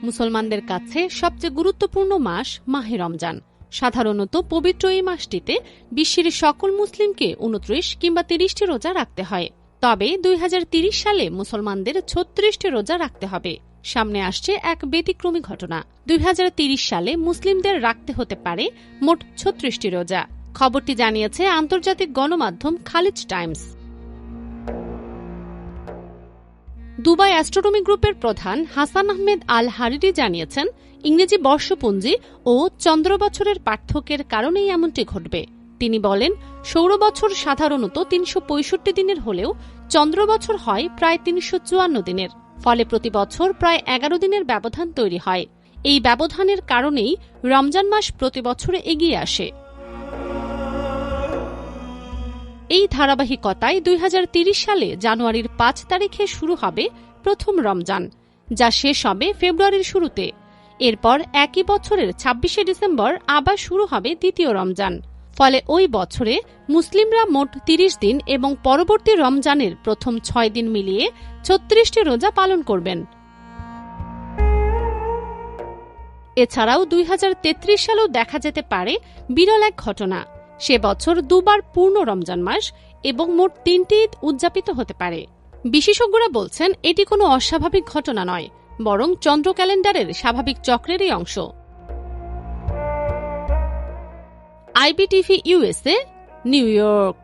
মুসলমানদের কাছে সবচেয়ে গুরুত্বপূর্ণ মাস মাহে রমজান। সাধারণত পবিত্র এই মাসটিতে বিশ্বের সকল মুসলিমকে 29 কিংবা 30টি রোজা রাখতে হয়। তবে 2030 সালে মুসলমানদের 36টি রোজা রাখতে হবে। সামনে আসছে এক ব্যতিক্রমী ঘটনা। 2030 সালে মুসলিমদের রাখতে হতে পারে মোট 36টি রোজা। খবরটি জানিয়েছে আন্তর্জাতিক গণমাধ্যম খালিজ টাইমস। দুবাই অ্যাস্ট্রোনমি গ্রুপের প্রধান হাসান আহমেদ আল হারিরি জানিয়েছেন, ইংরেজি বর্ষপঞ্জি ও চন্দ্র বছরের পার্থক্যের কারণেই এমনটি ঘটবে। তিনি বলেন, সৌর বছর সাধারণত 365 দিনের হলেও চন্দ্র বছর হয় প্রায় 354 দিনের। ফলে প্রতি বছর প্রায় 11 দিনের ব্যবধান তৈরি হয়। এই ব্যবধানের কারণেই রমজান মাস প্রতি বছরে এগিয়ে আসে। এই ধারাবাহিকতায় 2030 সালে জানুয়ারির 5 তারিখে শুরু হবে প্রথম রমজান, যা শেষ হবে ফেব্রুয়ারির শুরুতে। এরপর একই বছরের 26শে ডিসেম্বর আবার শুরু হবে দ্বিতীয় রমজান। ফলে ওই বছরে মুসলিমরা মোট 30 দিন এবং পরবর্তী রমজানের প্রথম 6 দিন মিলিয়ে 36টি রোজা পালন করবেন। এছাড়াও 2033 সালেও দেখা যেতে পারে বিরল এক ঘটনা। সে বছর দুবার পূর্ণ রমজান মাস এবং মোট 3টি ঈদ উদযাপিত হতে পারে। বিশেষজ্ঞরা বলছেন, এটি কোনো অস্বাভাবিক ঘটনা নয়, বরং চন্দ্র ক্যালেন্ডারের স্বাভাবিক চক্রেরই অংশ। IBTV USA, new York.